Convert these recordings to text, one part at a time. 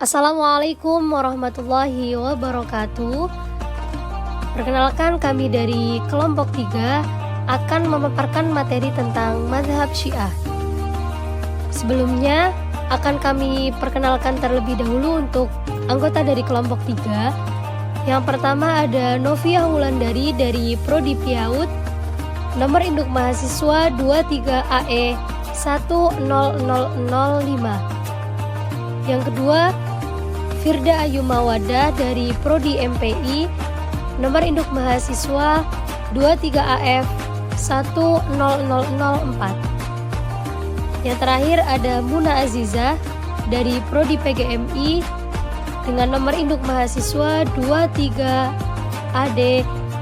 Assalamualaikum warahmatullahi wabarakatuh. Perkenalkan, kami dari kelompok 3 akan memaparkan materi tentang mazhab Syiah. Sebelumnya akan kami perkenalkan terlebih dahulu untuk anggota dari kelompok 3. Yang pertama ada Novia Wulandari dari Prodi Piaud, nomor induk mahasiswa 23AE 10005. Yang kedua, Firda Ayu Mawadah dari Prodi MPI, nomor induk mahasiswa 23AF 10004. Yang terakhir ada Muna Aziza dari Prodi PGMI dengan nomor induk mahasiswa 23AD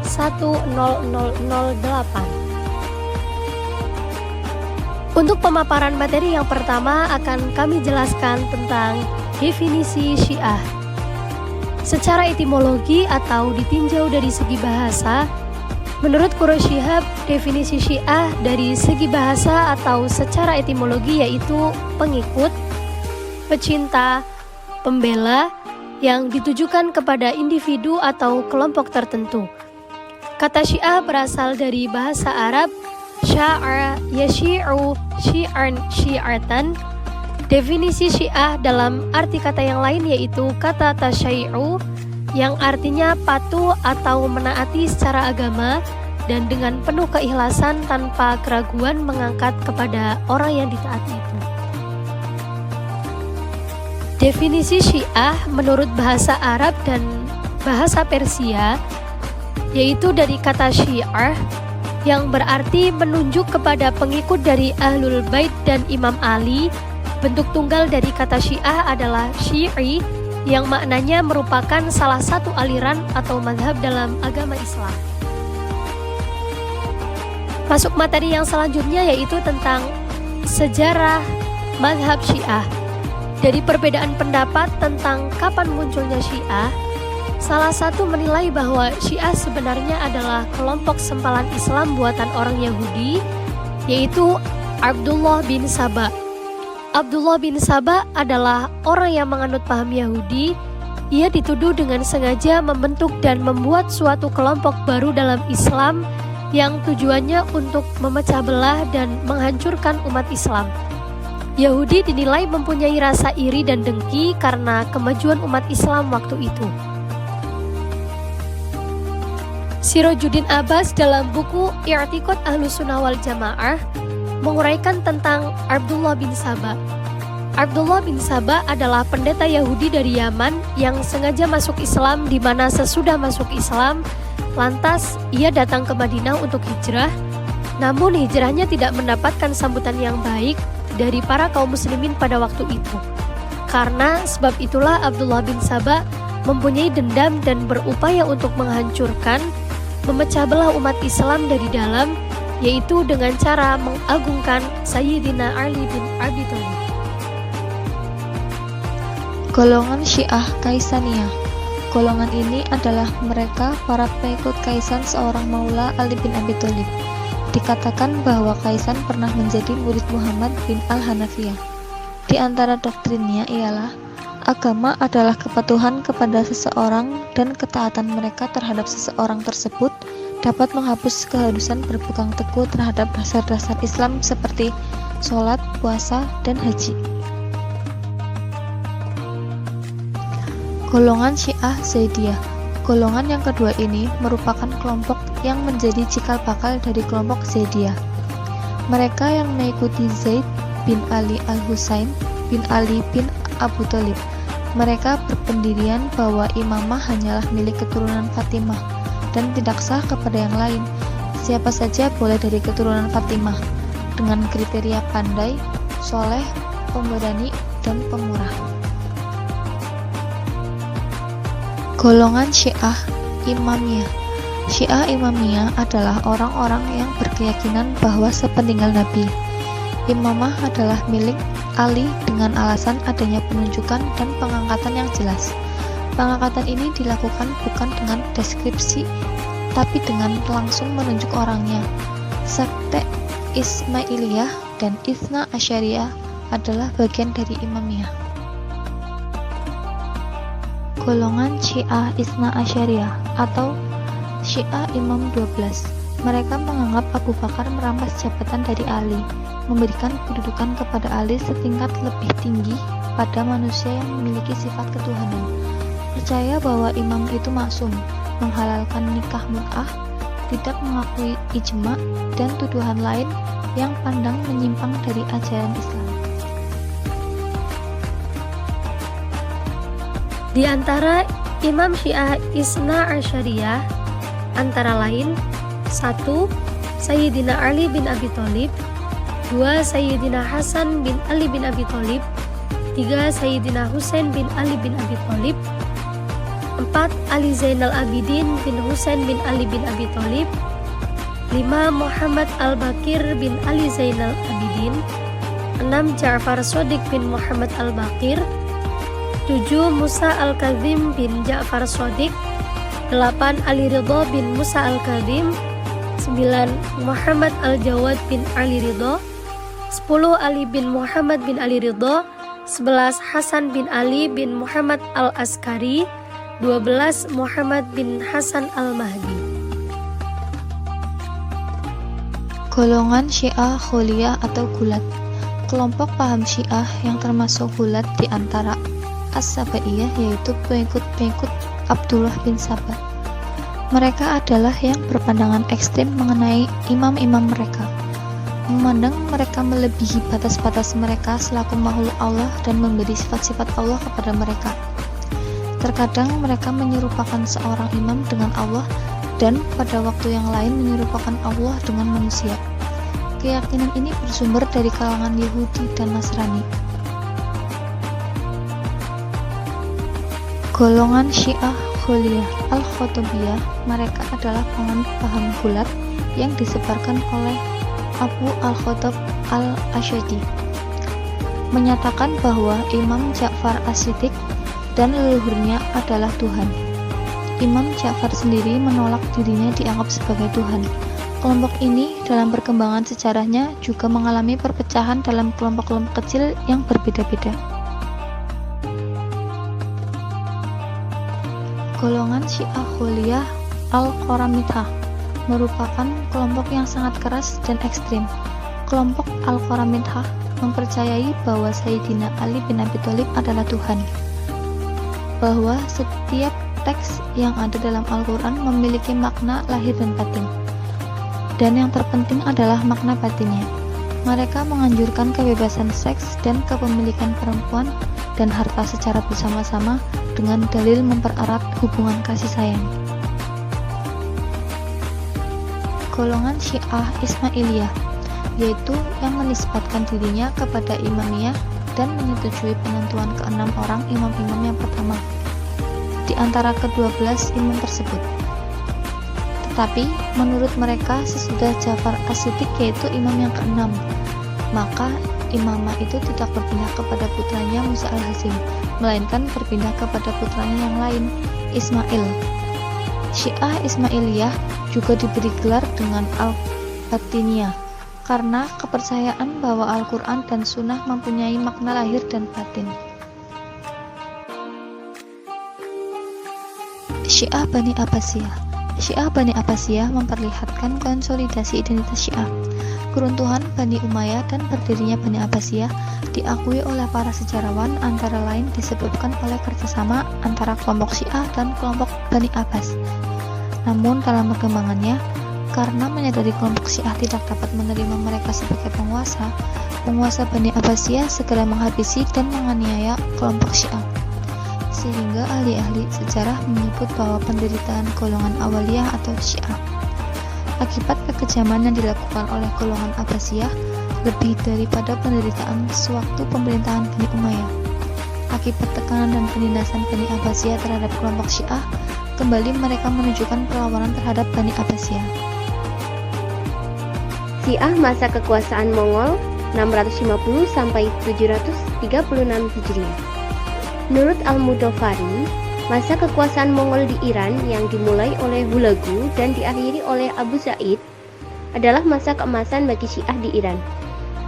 10008. Untuk pemaparan materi yang pertama akan kami jelaskan tentang definisi Syiah. Secara etimologi atau ditinjau dari segi bahasa, menurut Quraish Shihab, definisi Syiah dari segi bahasa atau secara etimologi yaitu pengikut, pecinta, pembela yang ditujukan kepada individu atau kelompok tertentu. Kata Syiah berasal dari bahasa Arab sya'a yashi'u syi'an syi'atan. Definisi Syiah dalam arti kata yang lain yaitu kata tasyai'u yang artinya patuh atau menaati secara agama dan dengan penuh keikhlasan tanpa keraguan mengangkat kepada orang yang ditaati itu. Definisi Syiah menurut bahasa Arab dan bahasa Persia yaitu dari kata syi'ah yang berarti menunjuk kepada pengikut dari Ahlul Bait dan Imam Ali. Bentuk tunggal dari kata Syiah adalah Syi'i yang maknanya merupakan salah satu aliran atau mazhab dalam agama Islam. Masuk materi yang selanjutnya yaitu tentang sejarah mazhab Syiah. Dari perbedaan pendapat tentang kapan munculnya Syiah, salah satu menilai bahwa Syiah sebenarnya adalah kelompok sempalan Islam buatan orang Yahudi, yaitu Abdullah bin Saba. Abdullah bin Saba adalah orang yang menganut paham Yahudi. Ia dituduh dengan sengaja membentuk dan membuat suatu kelompok baru dalam Islam yang tujuannya untuk memecah belah dan menghancurkan umat Islam. Yahudi dinilai mempunyai rasa iri dan dengki karena kemajuan umat Islam waktu itu. Sirajuddin Abbas dalam buku I'tiqad Ahlussunnah wal Jamaah menguraikan tentang Abdullah bin Saba. Abdullah bin Saba adalah pendeta Yahudi dari Yaman yang sengaja masuk Islam, di mana sesudah masuk Islam, lantas ia datang ke Madinah untuk hijrah. Namun hijrahnya tidak mendapatkan sambutan yang baik dari para kaum muslimin pada waktu itu. Karena sebab itulah Abdullah bin Saba mempunyai dendam dan berupaya untuk menghancurkan, memecah belah umat Islam dari dalam, yaitu dengan cara mengagungkan Sayyidina Ali bin Abi Thalib. Golongan Syiah Kaisaniyah. Golongan ini adalah mereka para pengikut Kaisan seorang Maula Ali bin Abi Thalib. Dikatakan bahwa Kaisan pernah menjadi murid Muhammad bin Al-Hanafiyah. Di antara doktrinnya ialah agama adalah kepatuhan kepada seseorang dan ketaatan mereka terhadap seseorang tersebut dapat menghapus keharusan berpegang teguh terhadap dasar-dasar Islam seperti sholat, puasa, dan haji. Golongan Syiah Zaidiyah. Golongan yang kedua ini merupakan kelompok yang menjadi cikal bakal dari kelompok Zaidiyah. Mereka yang mengikuti Zaid bin Ali al-Husain bin Ali bin Abu Thalib. Mereka berpendirian bahwa imamah hanyalah milik keturunan Fatimah dan tidak sah kepada yang lain. Siapa saja boleh dari keturunan Fatimah dengan kriteria pandai, soleh, pemberani, dan pemurah. Golongan Syiah Imamiyah. Syiah Imamiyah adalah orang-orang yang berkeyakinan bahwa sepeninggal Nabi, imamah adalah milik Ali dengan alasan adanya penunjukan dan pengangkatan yang jelas. Pengangkatan ini dilakukan bukan dengan deskripsi, tapi dengan langsung menunjuk orangnya. Sekte Ismailiyah dan Itsna Asyariyah adalah bagian dari Imamiyah. Golongan Syiah Isna Asyariyah atau Syiah Imam 12. Mereka menganggap Abu Bakar merampas jabatan dari Ali, memberikan kedudukan kepada Ali setingkat lebih tinggi pada manusia yang memiliki sifat ketuhanan. Percaya bahwa imam itu maksum, menghalalkan nikah mut'ah, tidak mengakui ijma, dan tuduhan lain yang pandang menyimpang dari ajaran Islam. Di antara Imam Syiah Isna Asyariyah antara lain 1. Sayyidina Ali bin Abi Thalib, 2. Sayyidina Hasan bin Ali bin Abi Thalib, 3. Sayyidina Husain bin Ali bin Abi Thalib, 4. Ali Zainal Abidin bin Husain bin Ali bin Abi Thalib, 5. Muhammad Al-Bakir bin Ali Zainal Abidin, 6. Ja'far Shadiq bin Muhammad Al-Bakir, 7. Musa Al-Kazim bin Ja'far Shadiq, 8. Ali Ridha bin Musa Al-Kazim, 9. Muhammad Al-Jawad bin Ali Ridha, 10. Ali bin Muhammad bin Ali Ridha, 11. Hasan bin Ali bin Muhammad Al-Askari, 12. Muhammad bin Hasan Al-Mahdi. Golongan Syiah Khuliyah atau Gulat. Kelompok paham Syiah yang termasuk Gulat di antara As-Sabaiyah yaitu pengikut-pengikut Abdullah bin Sabah. Mereka adalah yang berpandangan ekstrim mengenai imam-imam mereka, memandang mereka melebihi batas-batas mereka selaku makhluk Allah dan memberi sifat-sifat Allah kepada mereka. Terkadang mereka menyerupakan seorang imam dengan Allah dan pada waktu yang lain menyerupakan Allah dengan manusia. Keyakinan ini bersumber dari kalangan Yahudi dan Nasrani. Golongan Syiah Khuliyah Al-Khotobiyah, mereka adalah penganut paham Gulat yang disebarkan oleh Abu Al-Khattab Al-Asyadi, menyatakan bahwa Imam Ja'far As-Siddiq dan leluhurnya adalah Tuhan. Imam Ja'far sendiri menolak dirinya dianggap sebagai Tuhan. Kelompok ini dalam perkembangan sejarahnya juga mengalami perpecahan dalam kelompok-kelompok kecil yang berbeda-beda. Golongan Syiah Khuliyah Al-Qaramithah merupakan kelompok yang sangat keras dan ekstrim. Kelompok Al-Qaramithah mempercayai bahwa Sayyidina Ali bin Abi Thalib adalah Tuhan, bahwa setiap teks yang ada dalam Al-Quran memiliki makna lahir dan batin, dan yang terpenting adalah makna batinnya. Mereka menganjurkan kebebasan seks dan kepemilikan perempuan dan harta secara bersama-sama dengan dalil mempererat hubungan kasih sayang. Golongan Syiah Ismailiyah, yaitu yang menisbatkan dirinya kepada Imamiyah dan menyetujui penentuan ke-6 orang imam-imam yang pertama di antara ke-12 imam tersebut. Tetapi menurut mereka sesudah Ja'far As-Siddiq yaitu imam yang ke-6, maka imamah itu tidak berpindah kepada putranya Musa Al-Hazim, melainkan berpindah kepada putranya yang lain, Ismail. Syiah Ismailiyah juga diberi gelar dengan Al-Batiniyah karena kepercayaan bahwa Al-Quran dan Sunnah mempunyai makna lahir dan batin. Syiah Bani Abbasiyah. Syiah Bani Abbasiyah memperlihatkan konsolidasi identitas Syiah. Keruntuhan Bani Umayyah dan berdirinya Bani Abbasiyah diakui oleh para sejarawan antara lain disebabkan oleh kerjasama antara kelompok Syiah dan kelompok Bani Abbas. Namun dalam perkembangannya, karena menyadari kelompok Syiah tidak dapat menerima mereka sebagai penguasa Bani Abbasiyah segera menghabisi dan menganiaya kelompok Syiah. Sehingga ahli-ahli sejarah menyebut bahwa penderitaan golongan Awaliyah atau Syiah akibat kekejaman yang dilakukan oleh golongan Abbasiyah lebih daripada penderitaan sewaktu pemerintahan Bani Umayyah. Akibat tekanan dan penindasan Bani Abbasiyah terhadap kelompok Syiah, kembali mereka menunjukkan perlawanan terhadap Bani Abbasiyah. Syiah masa kekuasaan Mongol 650 sampai 736 Hijriah. Menurut Al-Mudofari, masa kekuasaan Mongol di Iran yang dimulai oleh Hulagu dan diakhiri oleh Abu Zaid adalah masa keemasan bagi Syiah di Iran.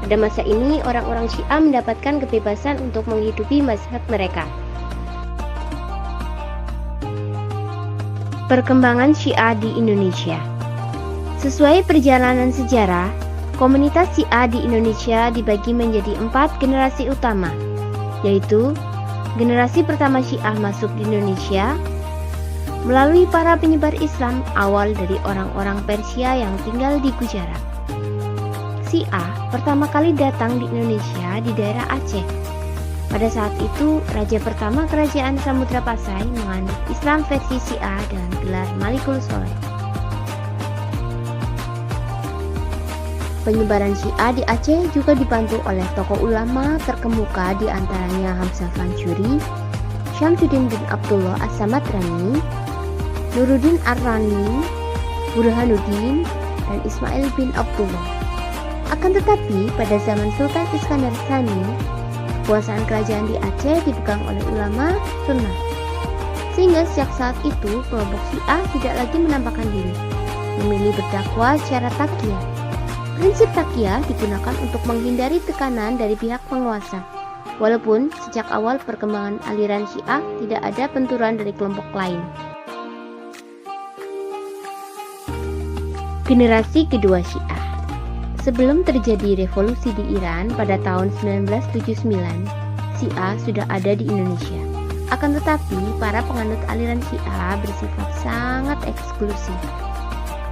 Pada masa ini, orang-orang Syiah mendapatkan kebebasan untuk menghidupi mazhab mereka. Perkembangan Syiah di Indonesia. Sesuai perjalanan sejarah, komunitas Syiah di Indonesia dibagi menjadi 4 generasi utama, yaitu generasi pertama Syiah masuk di Indonesia melalui para penyebar Islam awal dari orang-orang Persia yang tinggal di Gujarat. Syiah pertama kali datang di Indonesia di daerah Aceh. Pada saat itu, raja pertama kerajaan Samudra Pasai menganut Islam versi Syiah dengan gelar Malikul Soleh. Penyebaran Syiah di Aceh juga dibantu oleh tokoh ulama terkemuka di antaranya Hamzah Fansuri, Syamsuddin bin Abdullah As-Samatrani, Nuruddin Ar-Rani, Burhanuddin, dan Ismail bin Abdullah. Akan tetapi, pada zaman Sultan Iskandar Tsani, kekuasaan kerajaan di Aceh dipegang oleh ulama sunnah. Sehingga sejak saat itu, kelompok Syiah tidak lagi menampakkan diri, memilih berdakwah secara taqiyah. Prinsip taqiyah digunakan untuk menghindari tekanan dari pihak penguasa. Walaupun sejak awal perkembangan aliran Syiah tidak ada benturan dari kelompok lain. Generasi kedua Syiah. Sebelum terjadi revolusi di Iran pada tahun 1979, Syiah sudah ada di Indonesia. Akan tetapi, para penganut aliran Syiah bersifat sangat eksklusif.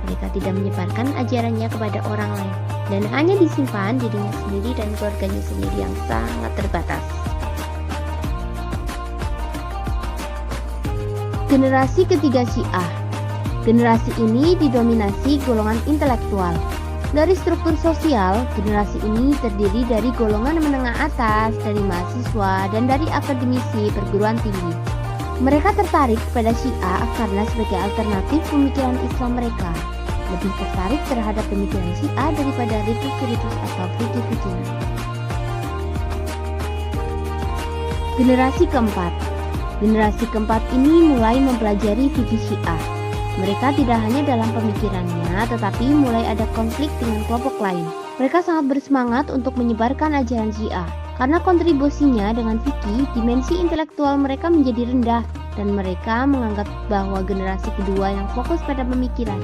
Mereka tidak menyebarkan ajarannya kepada orang lain, dan hanya disimpan dirinya sendiri dan keluarganya sendiri yang sangat terbatas. Generasi ketiga Syiah. Generasi ini didominasi golongan intelektual. Dari struktur sosial, generasi ini terdiri dari golongan menengah atas, dari mahasiswa, dan dari akademisi perguruan tinggi. Mereka tertarik pada Syiah karena sebagai alternatif pemikiran Islam mereka lebih tertarik terhadap pemikiran Syiah daripada ritus-ritus atau fikih-fikihan. Generasi keempat. Generasi keempat ini mulai mempelajari fikih Syiah. Mereka tidak hanya dalam pemikirannya, tetapi mulai ada konflik dengan kelompok lain. Mereka sangat bersemangat untuk menyebarkan ajaran Syiah. Karena kontribusinya dengan fikih, dimensi intelektual mereka menjadi rendah, dan mereka menganggap bahwa generasi kedua yang fokus pada pemikiran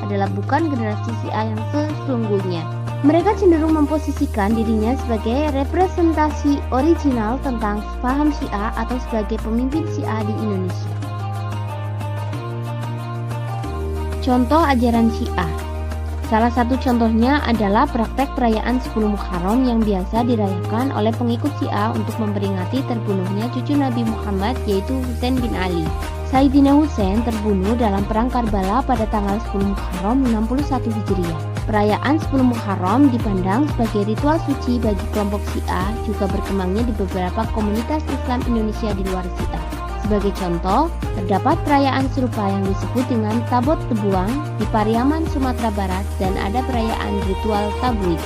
adalah bukan generasi Syiah yang sesungguhnya. Mereka cenderung memposisikan dirinya sebagai representasi original tentang paham Syiah atau sebagai pemimpin Syiah di Indonesia. Contoh ajaran Syiah. Salah satu contohnya adalah praktek perayaan 10 Muharram yang biasa dirayakan oleh pengikut Syiah untuk memperingati terbunuhnya cucu Nabi Muhammad, yaitu Husain bin Ali. Sayyidina Husain terbunuh dalam perang Karbala pada tanggal 10 Muharram 61 Hijriah. Perayaan 10 Muharram dipandang sebagai ritual suci bagi kelompok Syiah, juga berkembangnya di beberapa komunitas Islam Indonesia di luar Syiah. Sebagai contoh, terdapat perayaan serupa yang disebut dengan Tabot Tebuang di Pariaman, Sumatera Barat, dan ada perayaan ritual Tablik.